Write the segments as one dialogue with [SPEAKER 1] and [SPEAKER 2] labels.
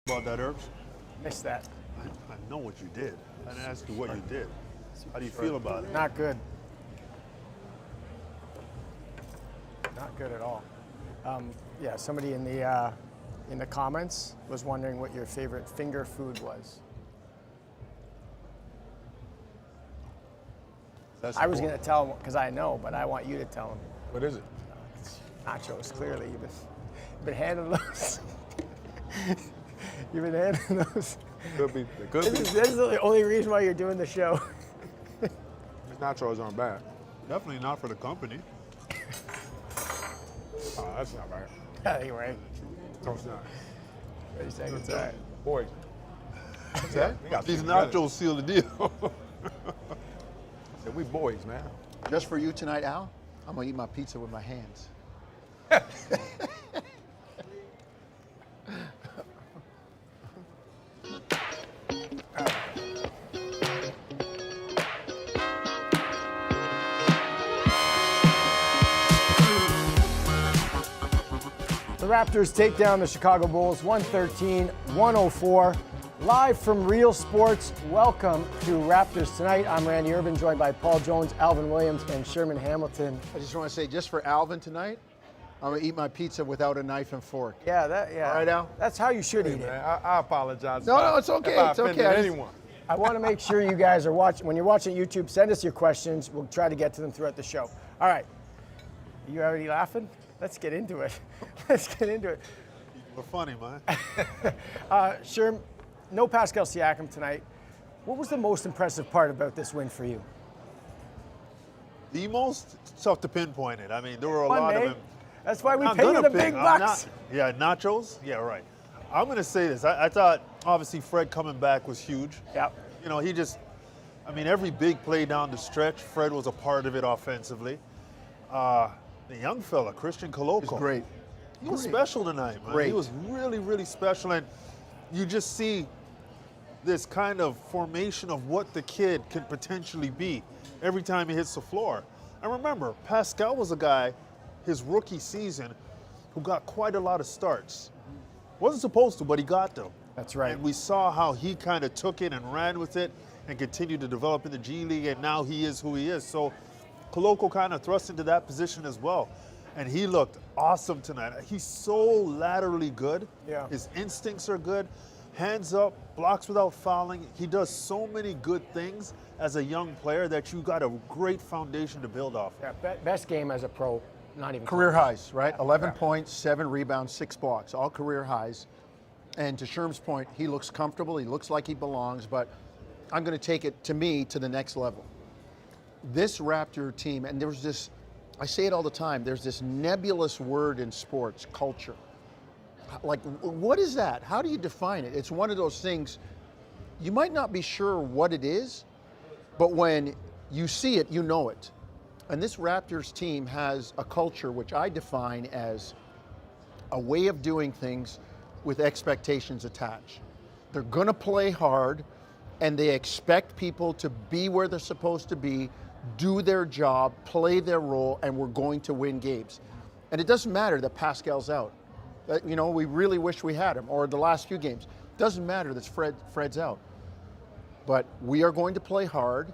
[SPEAKER 1] About that, Herbs?
[SPEAKER 2] Missed that.
[SPEAKER 1] I know what you did. I didn't ask you what you did. How do you feel about it?
[SPEAKER 2] Not good. Not good at all. Yeah, somebody in the comments was wondering what your favorite finger food was. I was going to tell him because I know, but I want you to tell him.
[SPEAKER 3] What is it?
[SPEAKER 2] It's nachos, clearly. You've been handling those. You've been handling those.
[SPEAKER 3] Could be.
[SPEAKER 2] This is the only reason why you're doing the show.
[SPEAKER 3] These nachos aren't bad.
[SPEAKER 1] Definitely not for the company.
[SPEAKER 3] Oh, that's not bad.
[SPEAKER 2] I think right.
[SPEAKER 3] No, it's not.
[SPEAKER 2] 30 seconds. All right.
[SPEAKER 3] Boys. What's that? We got
[SPEAKER 1] These
[SPEAKER 3] two together.
[SPEAKER 1] nachos seal the deal.
[SPEAKER 3] Said we boys, man.
[SPEAKER 4] Just for you tonight, Al, I'm gonna eat my pizza with my hands.
[SPEAKER 2] The Raptors take down the Chicago Bulls 113-104. Live from Real Sports, welcome to Raptors Tonight. I'm Randy Urban, joined by Paul Jones, Alvin Williams, and Sherman Hamilton.
[SPEAKER 4] I just want to say, just for Alvin tonight, I'm gonna eat my pizza without a knife and fork.
[SPEAKER 2] Yeah,
[SPEAKER 4] All right, Al?
[SPEAKER 2] That's how you should
[SPEAKER 3] Hey,
[SPEAKER 2] eat it.
[SPEAKER 3] man, I apologize.
[SPEAKER 4] No, it's okay.
[SPEAKER 3] If I
[SPEAKER 4] It's okay.
[SPEAKER 3] offended
[SPEAKER 4] I just-
[SPEAKER 3] anyone.
[SPEAKER 2] I want to make sure you guys are watching. When you're watching YouTube, send us your questions. We'll try to get to them throughout the show. All right. You already laughing? Let's get into it. Let's get into it.
[SPEAKER 1] We're funny, man.
[SPEAKER 2] Sherm, no Pascal Siakam tonight. What was the most impressive part about this win for you?
[SPEAKER 1] The most, it's tough to pinpoint it. I mean, there were a
[SPEAKER 2] Fun,
[SPEAKER 1] lot
[SPEAKER 2] eh?
[SPEAKER 1] of them.
[SPEAKER 2] That's why we
[SPEAKER 1] I'm
[SPEAKER 2] pay you
[SPEAKER 1] gonna
[SPEAKER 2] the
[SPEAKER 1] pick-
[SPEAKER 2] big
[SPEAKER 1] I'm
[SPEAKER 2] bucks.
[SPEAKER 1] Yeah, nachos? Yeah, right. I'm going to say this. I thought, obviously, Fred coming back was huge.
[SPEAKER 2] Yep.
[SPEAKER 1] You know, every big play down the stretch, Fred was a part of it offensively. The young fella, Christian Koloko.
[SPEAKER 4] It's great.
[SPEAKER 1] He was special tonight, man.
[SPEAKER 4] Great.
[SPEAKER 1] He was really, really special. And you just see this kind of formation of what the kid can potentially be every time he hits the floor. And remember, Pascal was a guy, his rookie season, who got quite a lot of starts. Wasn't supposed to, but he got them.
[SPEAKER 2] That's right.
[SPEAKER 1] And we saw how he kind of took it and ran with it and continued to develop in the G League, and now he is who he is. So Koloko kind of thrust into that position as well. And he looked awesome tonight. He's so laterally good.
[SPEAKER 2] Yeah.
[SPEAKER 1] His instincts are good. Hands up, blocks without fouling. He does so many good things as a young player that you got a great foundation to build off.
[SPEAKER 2] Yeah, best game as a pro, not even
[SPEAKER 4] Career
[SPEAKER 2] close.
[SPEAKER 4] highs, right? 11 points, 7 rebounds, 6 blocks, all career highs. And to Sherm's point, he looks comfortable. He looks like he belongs, but I'm going to take it, to me, to the next level. This Raptor team, and there's this, I say it all the time, there's this nebulous word in sports, culture. Like, what is that? How do you define it? It's one of those things, you might not be sure what it is, but when you see it, you know it. And this Raptors team has a culture which I define as a way of doing things with expectations attached. They're gonna play hard, and they expect people to be where they're supposed to be, do their job, play their role, and we're going to win games. And it doesn't matter that Pascal's out. We really wish we had him, or the last few games. Doesn't matter that Fred's out. But we are going to play hard.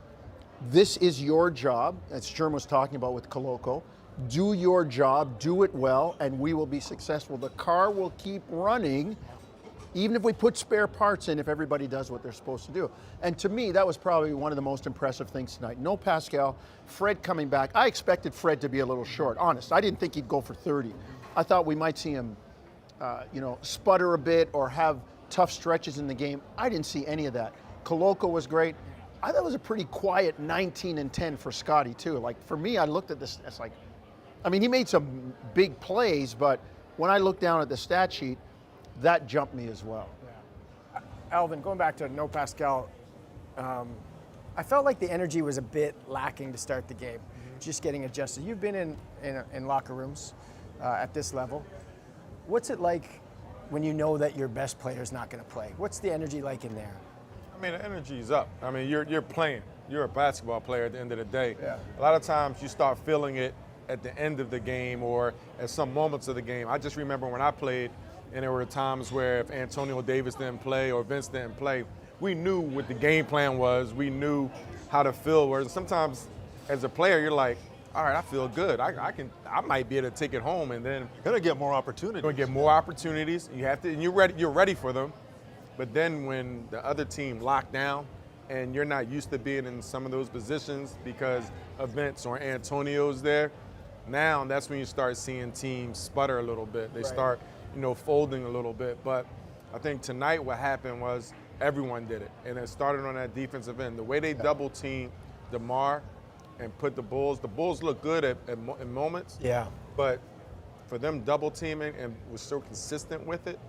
[SPEAKER 4] This is your job, as Sherman was talking about with Koloko. Do your job, do it well, and we will be successful. The car will keep running, even if we put spare parts in, if everybody does what they're supposed to do. And to me, that was probably one of the most impressive things tonight. No Pascal, Fred coming back. I expected Fred to be a little short, honest. I didn't think he'd go for 30. I thought we might see him, sputter a bit or have tough stretches in the game. I didn't see any of that. Koloko was great. I thought it was a pretty quiet 19 and 10 for Scotty too. Like for me, I looked at this, it's like, he made some big plays, but when I looked down at the stat sheet, that jumped me as well.
[SPEAKER 2] Yeah. Alvin, going back to no Pascal, I felt like the energy was a bit lacking to start the game, just getting adjusted. You've been in locker rooms at this level. What's it like when you know that your best player is not going to play? What's the energy like in there?
[SPEAKER 3] The energy is up. You're playing. You're a basketball player at the end of the day.
[SPEAKER 2] Yeah.
[SPEAKER 3] A lot of times you start feeling it at the end of the game or at some moments of the game. I just remember when I played, And there were times where if Antonio Davis didn't play or Vince didn't play, we knew what the game plan was. We knew how to feel. Whereas sometimes as a player, you're like, all right, I feel good. I might be able to take it home, and then
[SPEAKER 1] You're gonna get more opportunities.
[SPEAKER 3] you're gonna get more opportunities. You have to, and you're ready for them. But then when the other team locked down, and you're not used to being in some of those positions because of Vince or Antonio's there, now that's when you start seeing teams sputter a little bit. They start, folding a little bit. But I think tonight what happened was everyone did it, and it started on that defensive end. The way they double teamed DeMar and put the Bulls look good in moments.
[SPEAKER 2] Yeah.
[SPEAKER 3] But for them double teaming and was so consistent with it,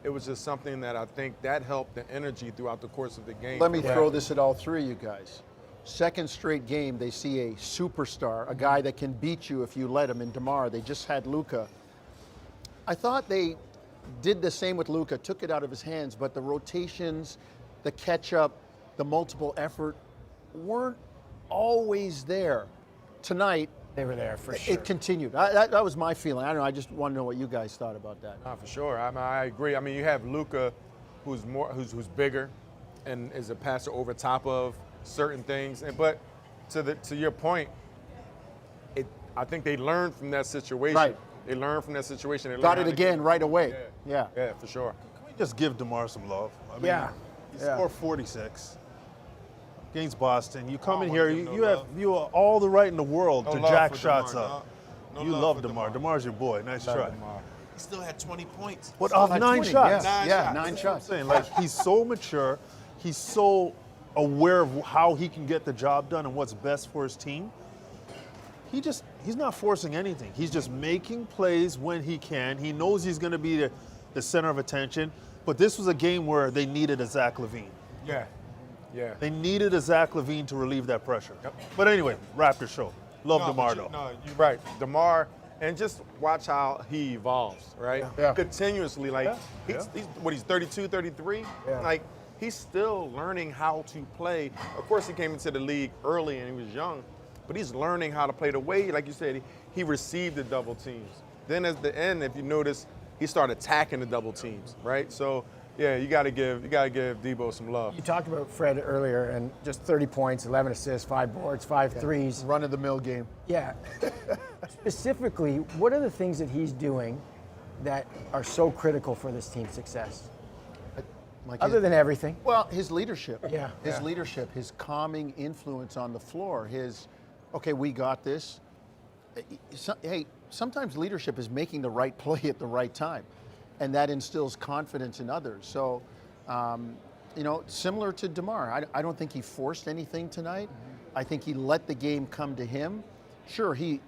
[SPEAKER 3] it was just something that I think that helped the energy throughout the course of the game.
[SPEAKER 4] Let me throw this at all three of you guys. Second straight game, they see a superstar, a guy that can beat you if you let him in DeMar. They just had Luka. I thought they did the same with Luka, took it out of his hands, but the rotations, the catch-up, the multiple effort weren't always there. Tonight,
[SPEAKER 2] They were there for sure.
[SPEAKER 4] it continued. That was my feeling. I don't know. I just want to know what you guys thought about that.
[SPEAKER 3] For sure. I agree. I mean, you have Luka, who's bigger, and is a passer over top of certain things. But to your point, I think they learned from that situation.
[SPEAKER 4] Right.
[SPEAKER 3] They learned from that situation. They
[SPEAKER 4] Got
[SPEAKER 3] learned
[SPEAKER 4] it
[SPEAKER 3] how to
[SPEAKER 4] again right away. Yeah.
[SPEAKER 3] Yeah, for sure.
[SPEAKER 1] Can we just give DeMar some love? I mean,
[SPEAKER 2] Yeah.
[SPEAKER 1] He
[SPEAKER 2] Yeah.
[SPEAKER 1] scored 46 against Boston. You come in
[SPEAKER 3] I
[SPEAKER 1] here,
[SPEAKER 3] wanna
[SPEAKER 1] you,
[SPEAKER 3] give
[SPEAKER 1] you
[SPEAKER 3] no
[SPEAKER 1] have
[SPEAKER 3] love.
[SPEAKER 1] you have all the right in the world
[SPEAKER 3] No
[SPEAKER 1] to
[SPEAKER 3] love
[SPEAKER 1] jack
[SPEAKER 3] for
[SPEAKER 1] shots
[SPEAKER 3] DeMar,
[SPEAKER 1] up.
[SPEAKER 3] no
[SPEAKER 1] You
[SPEAKER 3] love
[SPEAKER 1] love
[SPEAKER 3] for
[SPEAKER 1] DeMar.
[SPEAKER 3] DeMar.
[SPEAKER 1] DeMar's your boy. Nice try.
[SPEAKER 5] He still had 20 points.
[SPEAKER 1] What off
[SPEAKER 4] Had
[SPEAKER 1] 9
[SPEAKER 4] 20,
[SPEAKER 1] shots?
[SPEAKER 4] Yeah,
[SPEAKER 5] Nine
[SPEAKER 4] 9
[SPEAKER 5] shots.
[SPEAKER 4] shots.
[SPEAKER 1] Saying, like, he's so mature, he's so aware of how he can get the job done and what's best for his team. He's not forcing anything. He's just making plays when he can. He knows he's going to be the center of attention. But this was a game where they needed a Zach LaVine.
[SPEAKER 3] Yeah. Yeah.
[SPEAKER 1] They needed a Zach LaVine to relieve that pressure. But anyway, Raptors show. Love DeMar though.
[SPEAKER 3] No, you're right. DeMar, and just watch how he evolves, right?
[SPEAKER 4] Yeah.
[SPEAKER 3] Continuously, like, he's 32, 33?
[SPEAKER 2] Yeah.
[SPEAKER 3] Like, he's still learning how to play. Of course, he came into the league early and he was young, but he's learning how to play the way, like you said, he received the double teams. Then at the end, if you notice, he started attacking the double teams, right? So, yeah, you gotta give Debo some love.
[SPEAKER 2] You talked about Fred earlier, and just 30 points, 11 assists, 5 boards, 5 threes.
[SPEAKER 4] Run-of-the-mill game.
[SPEAKER 2] Yeah. Specifically, what are the things that he's doing that are so critical for this team's success?
[SPEAKER 4] Like
[SPEAKER 2] Other than everything.
[SPEAKER 4] Well, his leadership.
[SPEAKER 2] Yeah.
[SPEAKER 4] His leadership, his calming influence on the floor, okay, we got this. Hey, sometimes leadership is making the right play at the right time, and that instills confidence in others. So, similar to DeMar, I don't think he forced anything tonight. I think he let the game come to him. Sure, he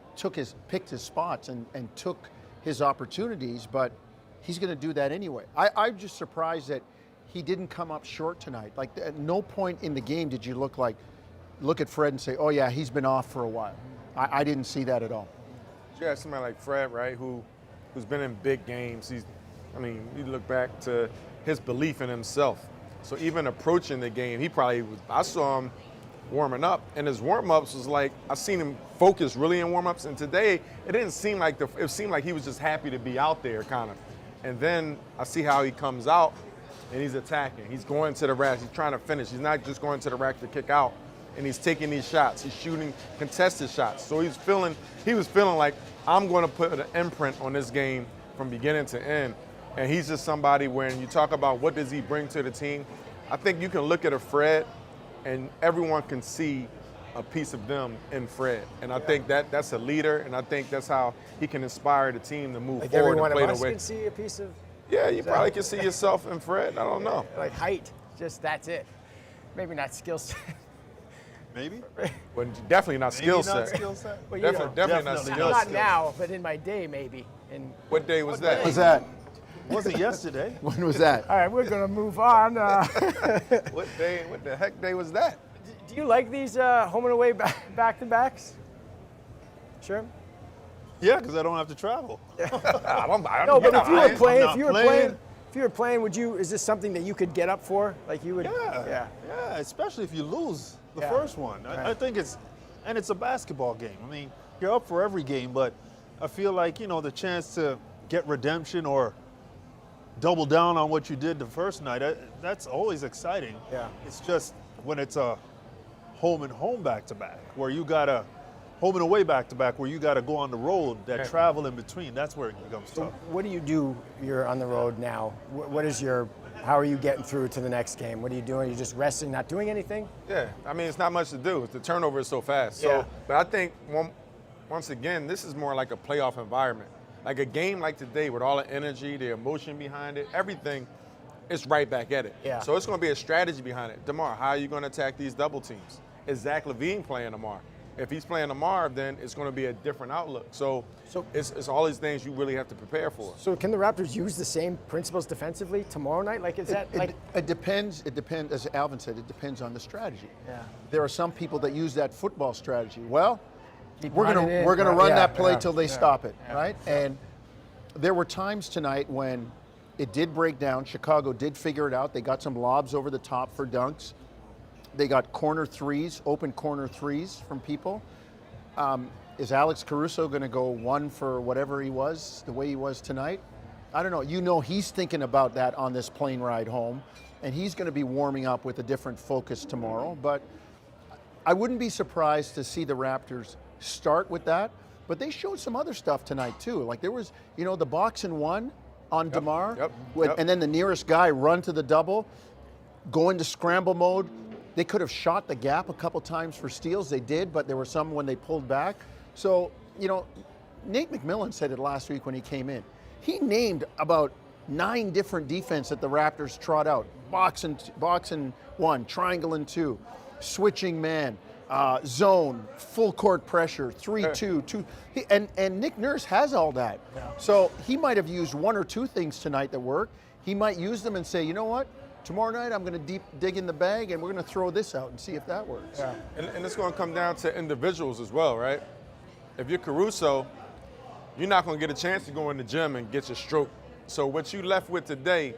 [SPEAKER 4] picked his spots and took his opportunities, but he's going to do that anyway. I'm just surprised that he didn't come up short tonight. Like, at no point in the game did you look at Fred and say, oh yeah, he's been off for a while. I didn't see that at all.
[SPEAKER 3] You have somebody like Fred, right, who's been in big games. You look back to his belief in himself. So even approaching the game, I saw him warming up, and his warm-ups was like, I seen him focus really in warm-ups, and today it seemed like he was just happy to be out there, kind of. And then I see how he comes out, and he's attacking. He's going to the rack. He's trying to finish. He's not just going to the rack to kick out. And he's taking these shots. He's shooting contested shots. So he was feeling like, I'm going to put an imprint on this game from beginning to end. And he's just somebody, when you talk about what does he bring to the team, I think you can look at a Fred and everyone can see a piece of them in Fred. And I think that's a leader, and I think that's how he can inspire the team to move
[SPEAKER 2] Like
[SPEAKER 3] forward
[SPEAKER 2] every one
[SPEAKER 3] and play
[SPEAKER 2] of
[SPEAKER 3] the
[SPEAKER 2] us
[SPEAKER 3] way.
[SPEAKER 2] can see a piece of,
[SPEAKER 3] Yeah, you probably can see yourself in Fred. I don't know.
[SPEAKER 2] like, height. Just that's it. Maybe not skill set.
[SPEAKER 1] Maybe?
[SPEAKER 3] But definitely not skill set.
[SPEAKER 1] skill set.
[SPEAKER 2] But, you
[SPEAKER 3] Definitely,
[SPEAKER 2] know,
[SPEAKER 3] definitely not
[SPEAKER 1] Definitely
[SPEAKER 3] skill
[SPEAKER 2] not
[SPEAKER 3] set.
[SPEAKER 2] now, but in my day, maybe.
[SPEAKER 3] What day was that?
[SPEAKER 4] What was that?
[SPEAKER 1] Wasn't yesterday.
[SPEAKER 4] When was that?
[SPEAKER 2] All right, we're going to move on.
[SPEAKER 3] What the heck day was that?
[SPEAKER 2] Do you like these home and away back-to-backs? Sure.
[SPEAKER 1] Yeah, because I don't have to travel.
[SPEAKER 2] No, but if you were playing,
[SPEAKER 1] I'm not playing.
[SPEAKER 2] if you were playing, is this something that you could get up for? Like you would?
[SPEAKER 1] Yeah, especially if you lose the
[SPEAKER 2] Yeah.
[SPEAKER 1] first one. I think it's a basketball game. I mean, you're up for every game, but I feel like, the chance to get redemption or double down on what you did the first night. That's always exciting.
[SPEAKER 2] Yeah.
[SPEAKER 1] It's just when it's a home and home back-to-back, where you got to home and away back-to-back, where you got to go on the road, that travel in between, that's where it becomes tough.
[SPEAKER 2] What do you do? You're on the road now. How are you getting through to the next game? What are you doing? Are you just resting, not doing anything?
[SPEAKER 3] Yeah, I mean, it's not much to do. The turnover is so fast.
[SPEAKER 2] Yeah.
[SPEAKER 3] But I think, once again, this is more like a playoff environment. Like a game like today with all the energy, the emotion behind it, everything, it's right back at it.
[SPEAKER 2] Yeah.
[SPEAKER 3] So it's going to be a strategy behind it. Demar, how are you going to attack these double teams? Is Zach LaVine playing tomorrow? If he's playing tomorrow, then it's going to be a different outlook. So it's all these things you really have to prepare for.
[SPEAKER 2] So can the Raptors use the same principles defensively tomorrow night? Like, is that like?
[SPEAKER 4] It depends. It depends, as Alvin said, it depends on the strategy.
[SPEAKER 2] Yeah.
[SPEAKER 4] There are some people that use that football strategy. Well,
[SPEAKER 2] Keep
[SPEAKER 4] we're
[SPEAKER 2] running in,
[SPEAKER 4] gonna
[SPEAKER 2] right?
[SPEAKER 4] run
[SPEAKER 2] Yeah,
[SPEAKER 4] that play
[SPEAKER 2] yeah,
[SPEAKER 4] till they
[SPEAKER 2] yeah,
[SPEAKER 4] stop it,
[SPEAKER 2] yeah.
[SPEAKER 4] right? And there were times tonight when it did break down. Chicago did figure it out. They got some lobs over the top for dunks. They got corner threes, open corner threes from people. Is Alex Caruso going to go 1 for whatever he was, the way he was tonight? I don't know. You know he's thinking about that on this plane ride home, and he's going to be warming up with a different focus tomorrow. But I wouldn't be surprised to see the Raptors start with that. But they showed some other stuff tonight, too. Like there was, the box and one on DeMar, and then the nearest guy run to the double, go into scramble mode. They could have shot the gap a couple times for steals. They did, but there were some when they pulled back. So, Nate McMillan said it last week when he came in. He named about 9 different defense that the Raptors trot out. Box and one, triangle and 2, switching man, zone, full court pressure, 3-2, 2. And Nick Nurse has all that. Yeah. So he might have used 1 or 2 things tonight that work. He might use them and say, you know what? Tomorrow night, I'm going to dig in the bag, and we're going to throw this out and see if that works.
[SPEAKER 2] Yeah.
[SPEAKER 3] And it's going to come down to individuals as well, right? If you're Caruso, you're not going to get a chance to go in the gym and get your stroke. So what you left with today,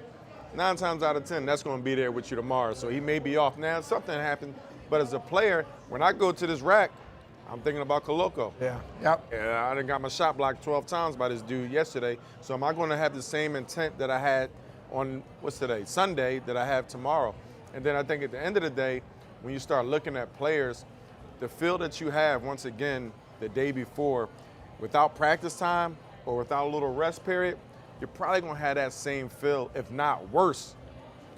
[SPEAKER 3] 9 times out of 10, that's going to be there with you tomorrow. So he may be off now. Something happened. But as a player, when I go to this rack, I'm thinking about Koloko.
[SPEAKER 2] Yeah. Yep.
[SPEAKER 3] And I done got my shot blocked 12 times by this dude yesterday. So am I going to have the same intent that I had on, what's today, Sunday, that I have tomorrow? And then I think at the end of the day, when you start looking at players, the feel that you have, once again, the day before, without practice time or without a little rest period, you're probably going to have that same feel, if not worse,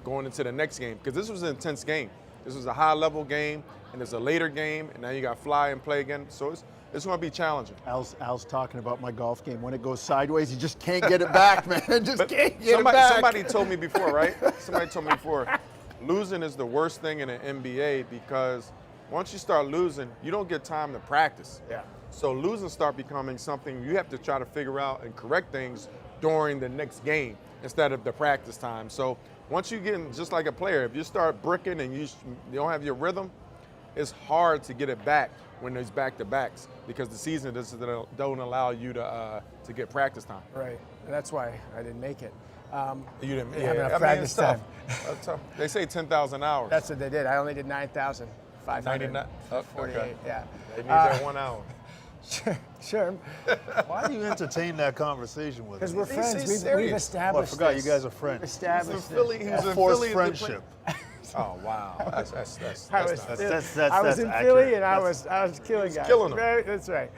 [SPEAKER 3] going into the next game. Because this was an intense game. This was a high-level game, and it's a later game, and now you got fly and play again. So it's going to be challenging.
[SPEAKER 4] Al's talking about my golf game. When it goes sideways, you just can't get it back, man. Just can't get it back.
[SPEAKER 3] Somebody told me before, right? Somebody told me before, losing is the worst thing in the NBA because once you start losing, you don't get time to practice.
[SPEAKER 2] Yeah.
[SPEAKER 3] So losing start becoming something you have to try to figure out and correct things during the next game instead of the practice time. So once you get in, just like a player, if you start bricking and you don't have your rhythm, it's hard to get it back when there's back-to-backs because the season don't allow you to get practice time.
[SPEAKER 2] Right. And that's why I didn't make it.
[SPEAKER 3] You didn't
[SPEAKER 2] have enough
[SPEAKER 3] it's
[SPEAKER 2] practice
[SPEAKER 3] tough.
[SPEAKER 2] time.
[SPEAKER 3] That's tough. They say 10,000 hours.
[SPEAKER 2] That's what they did. I only did 9,548.
[SPEAKER 3] 99. Okay.
[SPEAKER 2] Yeah.
[SPEAKER 3] They need that 1 hour.
[SPEAKER 2] Sure.
[SPEAKER 1] Why do you entertain that conversation with
[SPEAKER 2] Because
[SPEAKER 1] me?
[SPEAKER 2] we're friends.
[SPEAKER 3] he's
[SPEAKER 2] We've
[SPEAKER 3] serious.
[SPEAKER 2] established
[SPEAKER 1] I forgot
[SPEAKER 2] this.
[SPEAKER 1] you guys are
[SPEAKER 2] We've
[SPEAKER 1] friends.
[SPEAKER 2] established
[SPEAKER 3] He
[SPEAKER 2] this.
[SPEAKER 3] was in
[SPEAKER 1] Forced
[SPEAKER 3] Philly.
[SPEAKER 1] friendship.
[SPEAKER 3] Oh wow, that's
[SPEAKER 2] I was,
[SPEAKER 1] that's
[SPEAKER 2] I was in
[SPEAKER 1] accurate.
[SPEAKER 2] Philly and I was killing guys.
[SPEAKER 3] killing them.
[SPEAKER 2] That's right.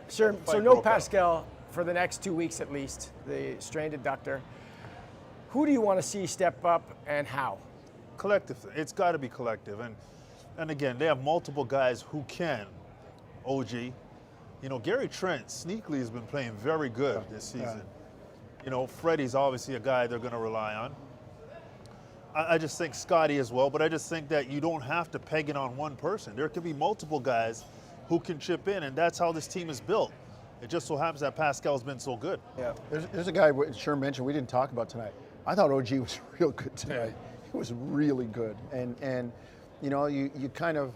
[SPEAKER 2] Sure. So
[SPEAKER 1] fight
[SPEAKER 2] no
[SPEAKER 1] broke out.
[SPEAKER 2] Pascal for the next 2 weeks at least. The strained adductor. Who do you want to see step up and how?
[SPEAKER 1] Collective. It's got to be collective. And again, they have multiple guys who can. OG. Gary Trent sneakily has been playing very good this season. Freddie's obviously a guy they're going to rely on. I just think Scotty as well, but I just think that you don't have to peg it on one person. There could be multiple guys who can chip in, and that's how this team is built. It just so happens that Pascal's been so good.
[SPEAKER 2] Yeah.
[SPEAKER 4] There's a guy Sherman mentioned we didn't talk about tonight. I thought OG was real good tonight. He was really good, and you kind of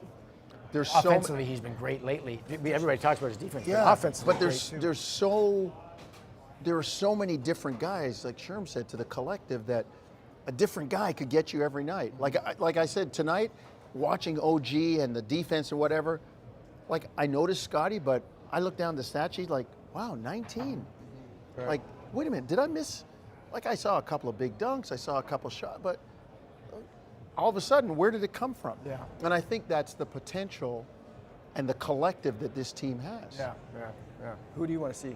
[SPEAKER 4] there's
[SPEAKER 2] Offensively, he's been great lately. Everybody talks about his defense.
[SPEAKER 4] Yeah,
[SPEAKER 2] but offensively,
[SPEAKER 4] but there are so many different guys, like Sherm said, to the collective that a different guy could get you every night. Like I said tonight, watching OG and the defense and whatever, like I noticed Scotty, but I looked down the stat sheet like, wow, 19. Right. Like, wait a minute, did I miss Like I saw a couple of big dunks, I saw a couple shots, but all of a sudden, where did it come from?
[SPEAKER 2] Yeah.
[SPEAKER 4] And I think that's the potential and the collective that this team has.
[SPEAKER 2] Yeah. Who do you want to see?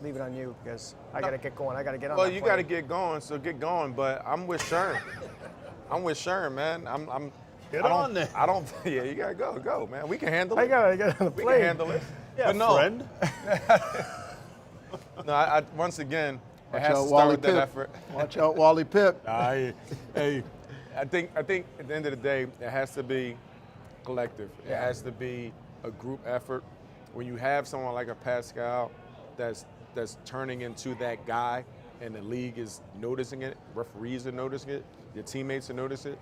[SPEAKER 2] Leave it on you because I got to get going. I got to get on.
[SPEAKER 3] Well,
[SPEAKER 2] that
[SPEAKER 3] you
[SPEAKER 2] plane.
[SPEAKER 3] got to get going, so get going. But I'm with Sherman. I'm with Sherman, man.
[SPEAKER 1] Get on there.
[SPEAKER 3] I don't. Yeah, you gotta go, man. We can handle it.
[SPEAKER 2] I got to get on the
[SPEAKER 3] We
[SPEAKER 2] plane.
[SPEAKER 3] can handle it.
[SPEAKER 1] Yeah,
[SPEAKER 3] but no,
[SPEAKER 1] friend.
[SPEAKER 3] no. I once again, it
[SPEAKER 4] Watch
[SPEAKER 3] has to
[SPEAKER 4] out,
[SPEAKER 3] start
[SPEAKER 4] Wally
[SPEAKER 3] with that
[SPEAKER 4] Pip.
[SPEAKER 3] effort.
[SPEAKER 4] Watch out, Wally Pip.
[SPEAKER 3] Hey, I think at the end of the day, it has to be collective. It has to be a group effort. When you have someone like a Pascal that's turning into that guy, and the league is noticing it, referees are noticing it, your teammates are noticing it.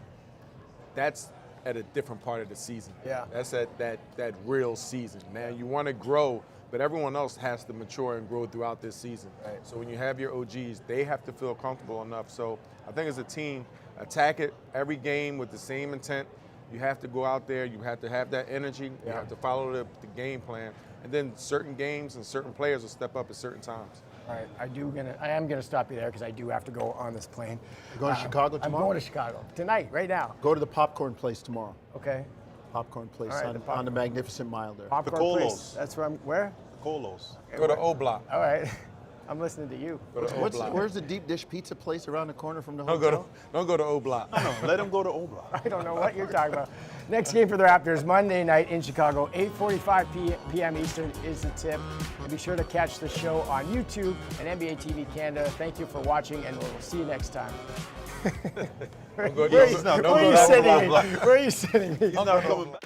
[SPEAKER 3] That's at a different part of the season.
[SPEAKER 2] Yeah.
[SPEAKER 3] That's at that real season, man. You want to grow, but everyone else has to mature and grow throughout this season.
[SPEAKER 2] Right.
[SPEAKER 3] So when you have your OGs, they have to feel comfortable enough. So I think as a team, attack it every game with the same intent. You have to go out there. You have to have that energy. You have to follow the game plan. And then certain games and certain players will step up at certain times.
[SPEAKER 2] All right, I am gonna stop you there because I do have to go on this plane.
[SPEAKER 4] You're going to Chicago tomorrow?
[SPEAKER 2] I'm going to Chicago tonight, right now.
[SPEAKER 4] Go to the popcorn place tomorrow.
[SPEAKER 2] Okay.
[SPEAKER 4] Popcorn place
[SPEAKER 2] All right,
[SPEAKER 4] on
[SPEAKER 2] the
[SPEAKER 4] the
[SPEAKER 2] popcorn.
[SPEAKER 4] Magnificent Mile there.
[SPEAKER 2] Popcorn
[SPEAKER 1] Colos.
[SPEAKER 2] place. That's where I'm. Where?
[SPEAKER 1] Colos.
[SPEAKER 3] Go to O Block.
[SPEAKER 2] All right. I'm listening to you.
[SPEAKER 3] Go to O Block.
[SPEAKER 4] Where's the deep dish pizza place around the corner from the
[SPEAKER 3] Don't
[SPEAKER 4] hotel?
[SPEAKER 3] go to O Block.
[SPEAKER 1] No, let him go to Obla.
[SPEAKER 2] I don't know what you're talking about. Next game for the Raptors, Monday night in Chicago, 8:45 p.m. Eastern is the tip. And be sure to catch the show on YouTube and NBA TV Canada. Thank you for watching, and we'll see you next time.
[SPEAKER 3] Don't go
[SPEAKER 2] Where are you
[SPEAKER 3] to
[SPEAKER 2] sitting me?
[SPEAKER 3] O Block.
[SPEAKER 2] Where are you sitting me?
[SPEAKER 1] He's not coming back.